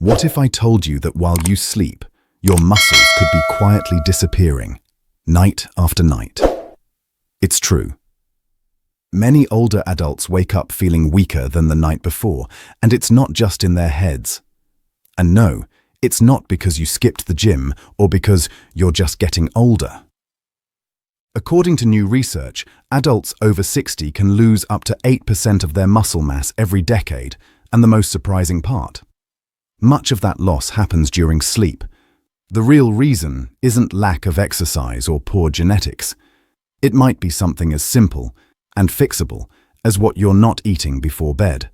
What if I told you that while you sleep, your muscles could be quietly disappearing, night after night? It's true. Many older adults wake up feeling weaker than the night before, and it's not just in their heads. And no, it's not because you skipped the gym or because you're just getting older. According to new research, adults over 60 can lose up to 8% of their muscle mass every decade, and the most surprising part: much of that loss happens during sleep. The real reason isn't lack of exercise or poor genetics. It might be something as simple and fixable as what you're not eating before bed.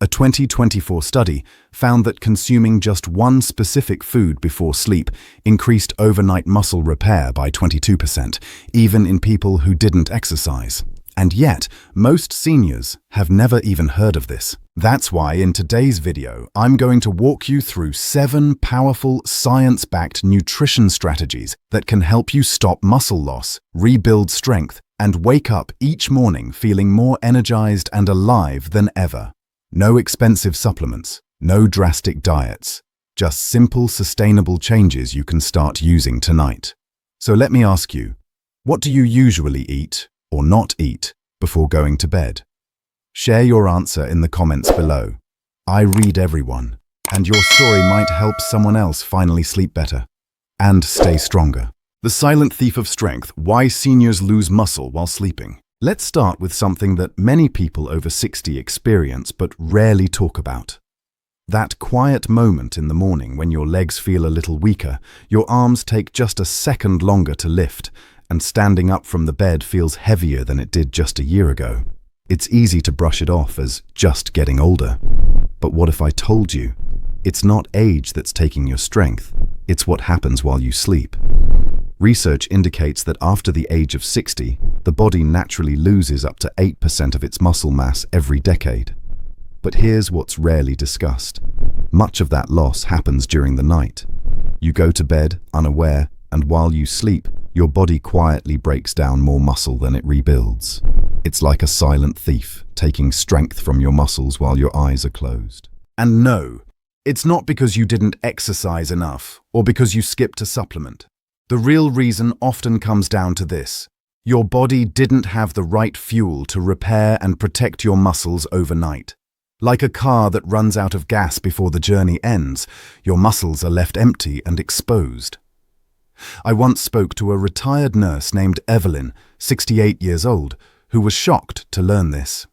A 2024 study found that consuming just one specific food before sleep increased overnight muscle repair by 22%, even in people who didn't exercise. And yet, most seniors have never even heard of this. That's why in today's video, I'm going to walk you through 7 powerful, science-backed nutrition strategies that can help you stop muscle loss, rebuild strength, and wake up each morning feeling more energized and alive than ever. No expensive supplements, no drastic diets, just simple, sustainable changes you can start using tonight. So let me ask you, what do you usually eat or not eat before going to bed? Share your answer in the comments below. I read everyone, and your story might help someone else finally sleep better and stay stronger. The silent thief of strength: why seniors lose muscle while sleeping. Let's start with something that many people over 60 experience but rarely talk about. That quiet moment in the morning when your legs feel a little weaker, your arms take just a second longer to lift, and standing up from the bed feels heavier than it did just a year ago. It's easy to brush it off as just getting older. But what if I told you it's not age that's taking your strength, it's what happens while you sleep? Research indicates that after the age of 60, the body naturally loses up to 8% of its muscle mass every decade. But here's what's rarely discussed. Much of that loss happens during the night. You go to bed unaware, and while you sleep, your body quietly breaks down more muscle than it rebuilds. It's like a silent thief, taking strength from your muscles while your eyes are closed. And no, it's not because you didn't exercise enough or because you skipped a supplement. The real reason often comes down to this: your body didn't have the right fuel to repair and protect your muscles overnight. Like a car that runs out of gas before the journey ends, your muscles are left empty and exposed. I once spoke to a retired nurse named Evelyn, 68 years old, who was shocked to learn this.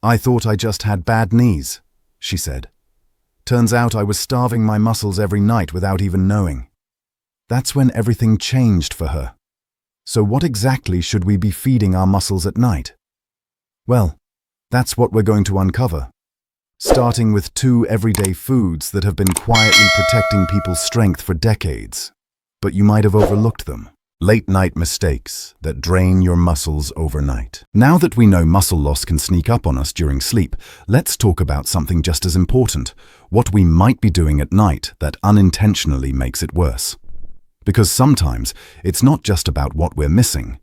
"I thought I just had bad knees," she said. "Turns out I was starving my muscles every night without even knowing." That's when everything changed for her. So what exactly should we be feeding our muscles at night? Well, that's what we're going to uncover. Starting with 2 everyday foods that have been quietly protecting people's strength for decades. But you might have overlooked them. Late-night mistakes that drain your muscles overnight. Now that we know muscle loss can sneak up on us during sleep, let's talk about something just as important: what we might be doing at night that unintentionally makes it worse. Because sometimes it's not just about what we're missing.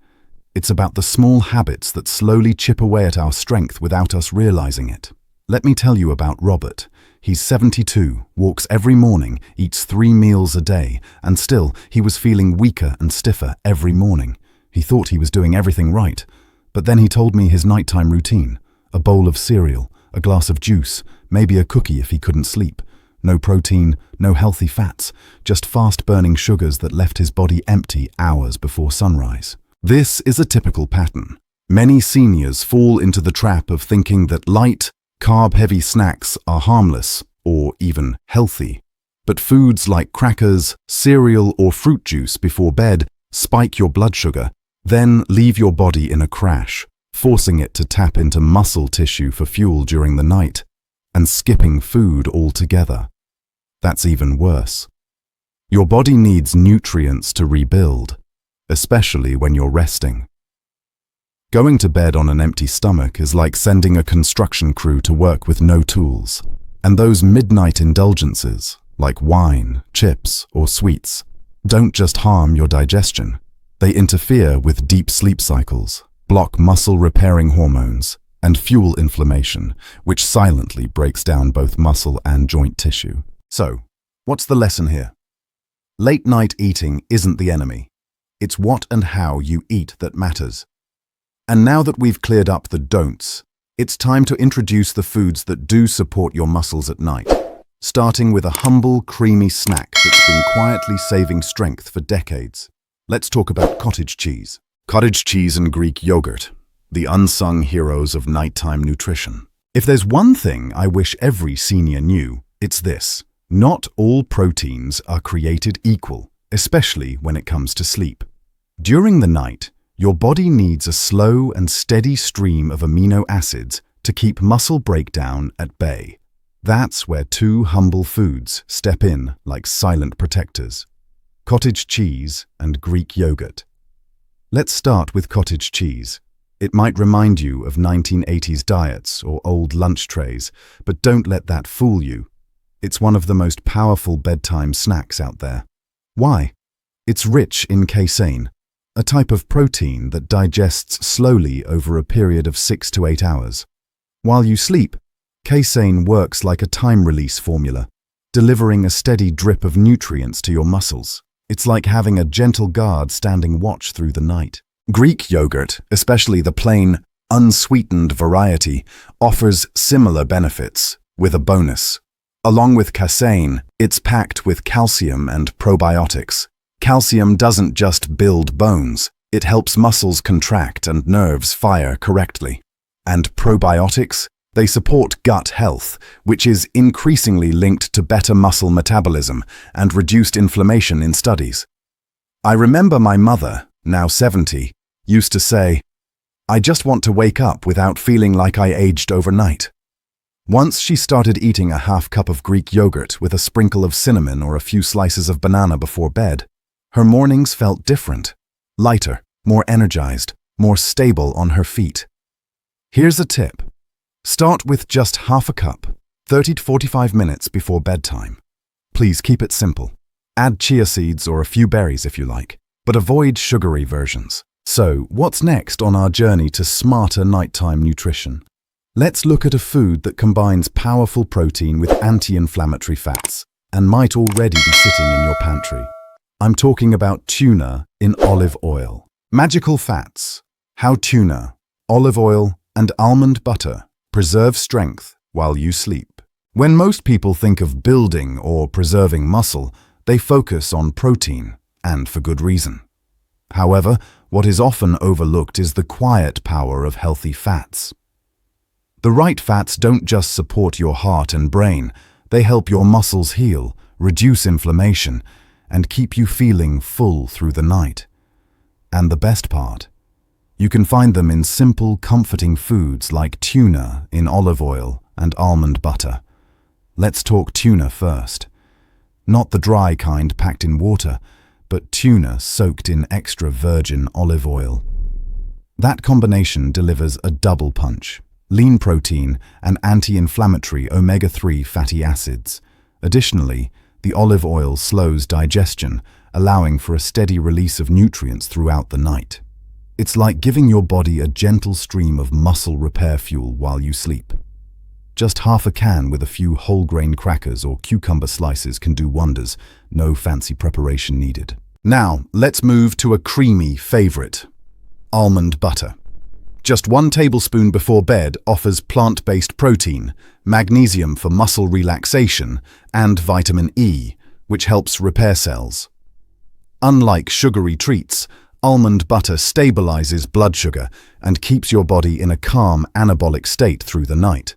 It's about the small habits that slowly chip away at our strength without us realizing it. Let me tell you about Robert. He's 72, walks every morning, eats 3 meals a day, and still he was feeling weaker and stiffer every morning. He thought he was doing everything right, but then he told me his nighttime routine: a bowl of cereal, a glass of juice, maybe a cookie if he couldn't sleep. No protein, no healthy fats, just fast-burning sugars that left his body empty hours before sunrise. This is a typical pattern. Many seniors fall into the trap of thinking that light, carb-heavy snacks are harmless or even healthy. But foods like crackers, cereal, or fruit juice before bed spike your blood sugar, then leave your body in a crash, forcing it to tap into muscle tissue for fuel during the night, and skipping food altogether. That's even worse. Your body needs nutrients to rebuild, especially when you're resting. Going to bed on an empty stomach is like sending a construction crew to work with no tools. And those midnight indulgences, like wine, chips, or sweets, don't just harm your digestion. They interfere with deep sleep cycles, block muscle-repairing hormones, and fuel inflammation, which silently breaks down both muscle and joint tissue. So, what's the lesson here? Late night eating isn't the enemy. It's what and how you eat that matters. And now that we've cleared up the don'ts, it's time to introduce the foods that do support your muscles at night, starting with a humble, creamy snack that's been quietly saving strength for decades. Let's talk about cottage cheese. Cottage cheese and Greek yogurt, the unsung heroes of nighttime nutrition. If there's one thing I wish every senior knew, it's this: not all proteins are created equal, especially when it comes to sleep. During the night, your body needs a slow and steady stream of amino acids to keep muscle breakdown at bay. That's where two humble foods step in like silent protectors: cottage cheese and Greek yogurt. Let's start with cottage cheese. It might remind you of 1980s diets or old lunch trays, but don't let that fool you. It's one of the most powerful bedtime snacks out there. Why? It's rich in casein, a type of protein that digests slowly over a period of 6 to 8 hours. While you sleep, casein works like a time-release formula, delivering a steady drip of nutrients to your muscles. It's like having a gentle guard standing watch through the night. Greek yogurt, especially the plain, unsweetened variety, offers similar benefits, with a bonus. Along with casein, it's packed with calcium and probiotics. Calcium doesn't just build bones, it helps muscles contract and nerves fire correctly. And probiotics? They support gut health, which is increasingly linked to better muscle metabolism and reduced inflammation in studies. I remember my mother, now 70, used to say, "I just want to wake up without feeling like I aged overnight." Once she started eating a half cup of Greek yogurt with a sprinkle of cinnamon or a few slices of banana before bed, her mornings felt different, lighter, more energized, more stable on her feet. Here's a tip. Start with just half a cup, 30 to 45 minutes before bedtime. Please keep it simple. Add chia seeds or a few berries if you like, but avoid sugary versions. So, what's next on our journey to smarter nighttime nutrition? Let's look at a food that combines powerful protein with anti-inflammatory fats and might already be sitting in your pantry. I'm talking about tuna in olive oil. Magical fats. How tuna, olive oil, and almond butter preserve strength while you sleep. When most people think of building or preserving muscle, they focus on protein, and for good reason. However, what is often overlooked is the quiet power of healthy fats. The right fats don't just support your heart and brain, they help your muscles heal, reduce inflammation, and keep you feeling full through the night. And the best part? You can find them in simple, comforting foods like tuna in olive oil and almond butter. Let's talk tuna first. Not the dry kind packed in water, but tuna soaked in extra virgin olive oil. That combination delivers a double punch: lean protein and anti-inflammatory omega-3 fatty acids. Additionally, the olive oil slows digestion, allowing for a steady release of nutrients throughout the night. It's like giving your body a gentle stream of muscle repair fuel while you sleep. Just half a can with a few whole grain crackers or cucumber slices can do wonders, no fancy preparation needed. Now, let's move to a creamy favorite: almond butter. Just 1 tablespoon before bed offers plant-based protein, magnesium for muscle relaxation, and vitamin E, which helps repair cells. Unlike sugary treats, almond butter stabilizes blood sugar and keeps your body in a calm, anabolic state through the night.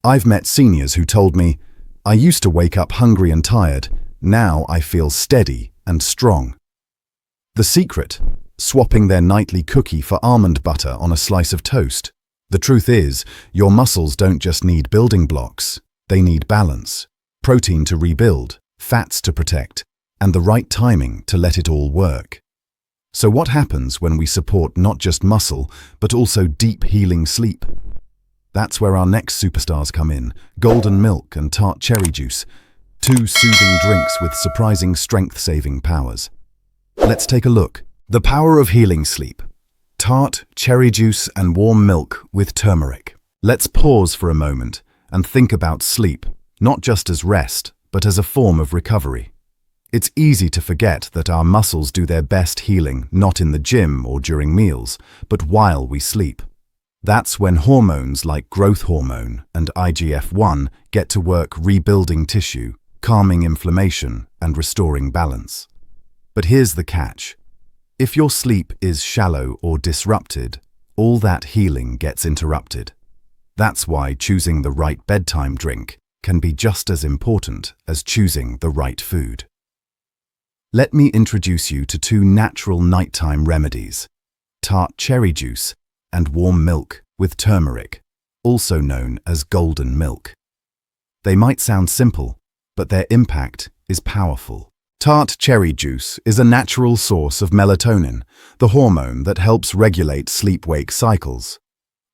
I've met seniors who told me, "I used to wake up hungry and tired, now I feel steady and strong." The secret? Swapping their nightly cookie for almond butter on a slice of toast. The truth is, your muscles don't just need building blocks, they need balance, protein to rebuild, fats to protect, and the right timing to let it all work. So what happens when we support not just muscle, but also deep healing sleep? That's where our next superstars come in: golden milk and tart cherry juice, 2 soothing drinks with surprising strength-saving powers. Let's take a look. The power of healing sleep. Tart, cherry juice, and warm milk with turmeric. Let's pause for a moment and think about sleep, not just as rest, but as a form of recovery. It's easy to forget that our muscles do their best healing not in the gym or during meals, but while we sleep. That's when hormones like growth hormone and IGF-1 get to work rebuilding tissue, calming inflammation, and restoring balance. But here's the catch. If your sleep is shallow or disrupted, all that healing gets interrupted. That's why choosing the right bedtime drink can be just as important as choosing the right food. Let me introduce you to two natural nighttime remedies: tart cherry juice and warm milk with turmeric, also known as golden milk. They might sound simple, but their impact is powerful. Tart cherry juice is a natural source of melatonin, the hormone that helps regulate sleep-wake cycles.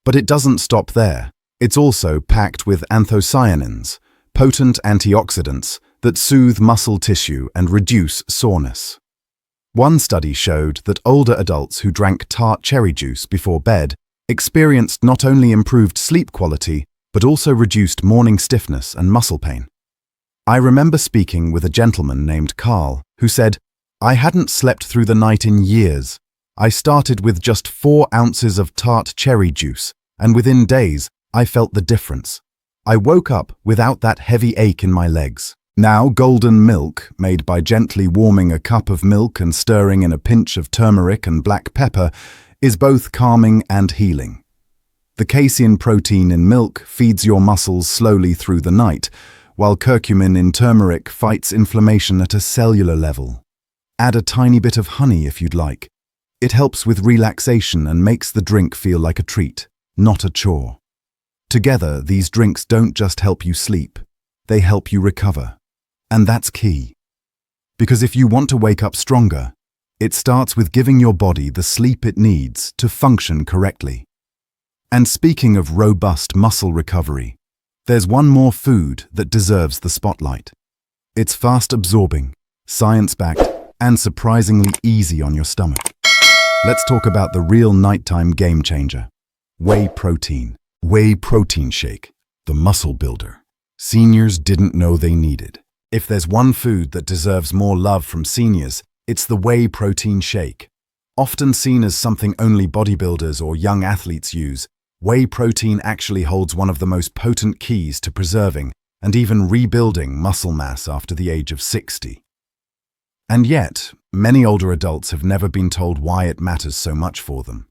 But it doesn't stop there. It's also packed with anthocyanins, potent antioxidants that soothe muscle tissue and reduce soreness. One study showed that older adults who drank tart cherry juice before bed experienced not only improved sleep quality, but also reduced morning stiffness and muscle pain. I remember speaking with a gentleman named Carl who said, "I hadn't slept through the night in years. I started with just 4 ounces of tart cherry juice, and within days, I felt the difference. I woke up without that heavy ache in my legs." Now, golden milk, made by gently warming a cup of milk and stirring in a pinch of turmeric and black pepper, is both calming and healing. The casein protein in milk feeds your muscles slowly through the night, while curcumin in turmeric fights inflammation at a cellular level. Add a tiny bit of honey if you'd like. It helps with relaxation and makes the drink feel like a treat, not a chore. Together, these drinks don't just help you sleep, they help you recover. And that's key. Because if you want to wake up stronger, it starts with giving your body the sleep it needs to function correctly. And speaking of robust muscle recovery, there's one more food that deserves the spotlight. It's fast-absorbing, science-backed, and surprisingly easy on your stomach. Let's talk about the real nighttime game changer: whey protein. Whey protein shake, the muscle builder seniors didn't know they needed. If there's one food that deserves more love from seniors, it's the whey protein shake. Often seen as something only bodybuilders or young athletes use, whey protein actually holds one of the most potent keys to preserving and even rebuilding muscle mass after the age of 60. And yet, many older adults have never been told why it matters so much for them.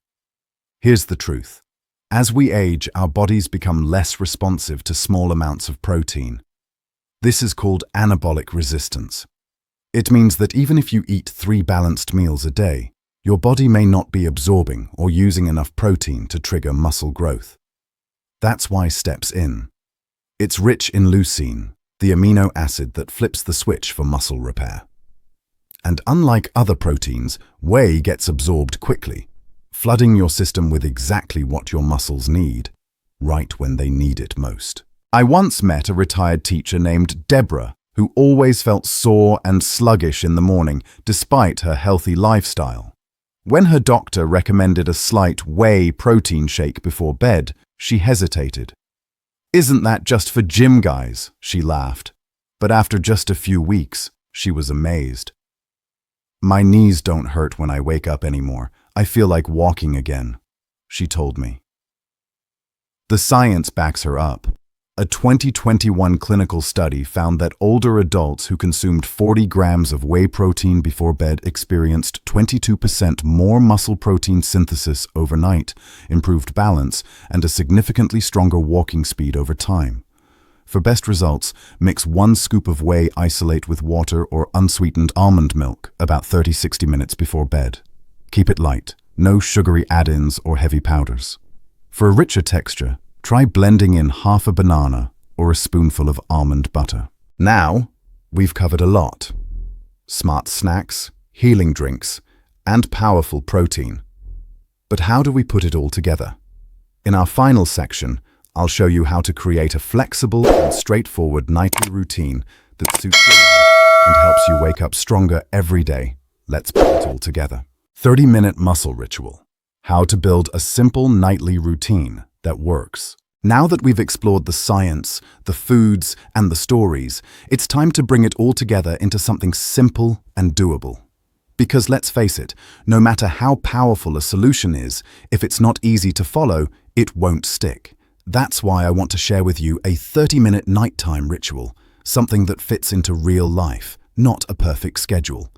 Here's the truth. As we age, our bodies become less responsive to small amounts of protein. This is called anabolic resistance. It means that even if you eat 3 balanced meals a day, your body may not be absorbing or using enough protein to trigger muscle growth. That's why steps in. It's rich in leucine, the amino acid that flips the switch for muscle repair. And unlike other proteins, whey gets absorbed quickly, flooding your system with exactly what your muscles need, right when they need it most. I once met a retired teacher named Deborah who always felt sore and sluggish in the morning despite her healthy lifestyle. When her doctor recommended a slight whey protein shake before bed, she hesitated. "Isn't that just for gym guys?" she laughed. But after just a few weeks, she was amazed. "My knees don't hurt when I wake up anymore. I feel like walking again," she told me. The science backs her up. A 2021 clinical study found that older adults who consumed 40 grams of whey protein before bed experienced 22% more muscle protein synthesis overnight, improved balance, and a significantly stronger walking speed over time. For best results, mix 1 scoop of whey isolate with water or unsweetened almond milk about 30-60 minutes before bed. Keep it light, no sugary add-ins or heavy powders. For a richer texture, try blending in half a banana or a spoonful of almond butter. Now, we've covered a lot. Smart snacks, healing drinks, and powerful protein. But how do we put it all together? In our final section, I'll show you how to create a flexible and straightforward nightly routine that suits your life and helps you wake up stronger every day. Let's put it all together. 30-minute muscle ritual. how to build a simple nightly routine that works. Now that we've explored the science, the foods, and the stories, it's time to bring it all together into something simple and doable. Because let's face it, no matter how powerful a solution is, if it's not easy to follow, it won't stick. That's why I want to share with you a 30-minute nighttime ritual, something that fits into real life, not a perfect schedule.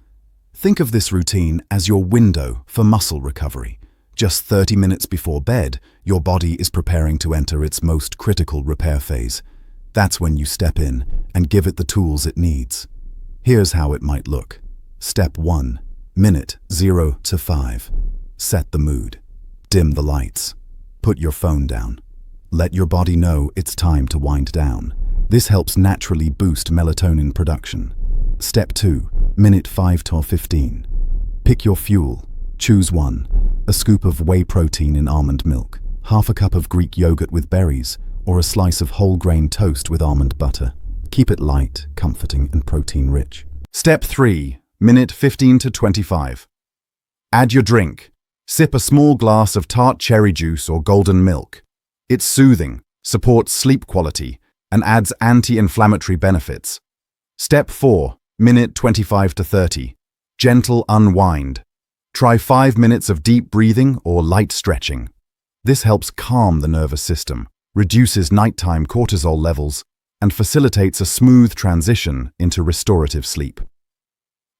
Think of this routine as your window for muscle recovery. Just 30 minutes before bed, your body is preparing to enter its most critical repair phase. That's when you step in and give it the tools it needs. Here's how it might look. Step 1. Minute 0 to 5. Set the mood. Dim the lights. Put your phone down. Let your body know it's time to wind down. This helps naturally boost melatonin production. Step 2. Minute 5 to 15. Pick your fuel. Choose one. A scoop of whey protein in almond milk, half a cup of Greek yogurt with berries, or a slice of whole grain toast with almond butter. Keep it light, comforting, and protein-rich. Step 3. Minute 15 to 25. Add your drink. Sip a small glass of tart cherry juice or golden milk. It's soothing, supports sleep quality, and adds anti-inflammatory benefits. Step 4. Minute 25 to 30. Gentle unwind. Try 5 minutes of deep breathing or light stretching. This helps calm the nervous system, reduces nighttime cortisol levels, and facilitates a smooth transition into restorative sleep.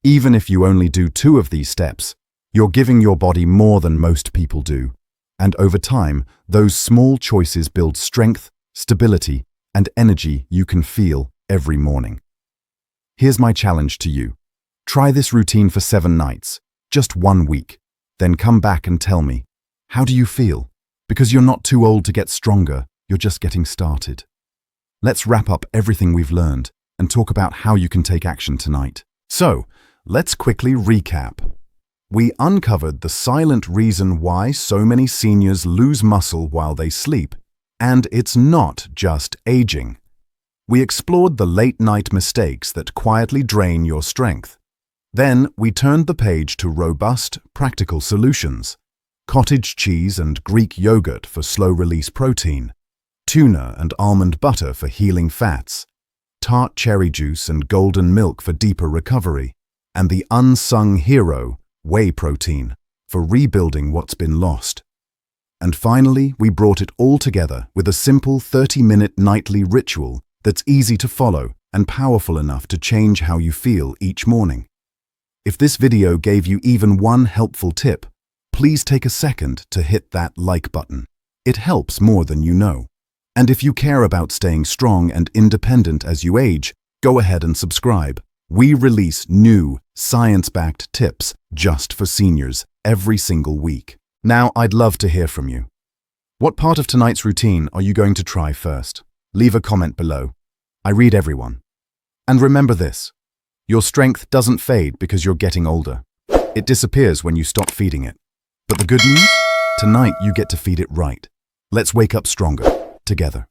Even if you only do 2 of these steps, you're giving your body more than most people do. And over time, those small choices build strength, stability, and energy you can feel every morning. Here's my challenge to you. Try this routine for 7 nights. Just 1 week, then come back and tell me, how do you feel? Because you're not too old to get stronger, you're just getting started. Let's wrap up everything we've learned and talk about how you can take action tonight. So, let's quickly recap. We uncovered the silent reason why so many seniors lose muscle while they sleep, and it's not just aging. We explored the late-night mistakes that quietly drain your strength. Then we turned the page to robust, practical solutions. Cottage cheese and Greek yogurt for slow-release protein, tuna and almond butter for healing fats, tart cherry juice and golden milk for deeper recovery, and the unsung hero, whey protein, for rebuilding what's been lost. And finally, we brought it all together with a simple 30-minute nightly ritual that's easy to follow and powerful enough to change how you feel each morning. If this video gave you even one helpful tip, please take a second to hit that like button. It helps more than you know. And if you care about staying strong and independent as you age, go ahead and subscribe. We release new, science-backed tips just for seniors every single week. Now, I'd love to hear from you. What part of tonight's routine are you going to try first? Leave a comment below. I read everyone. And remember this. Your strength doesn't fade because you're getting older. It disappears when you stop feeding it. But the good news? Tonight you get to feed it right. Let's wake up stronger, together.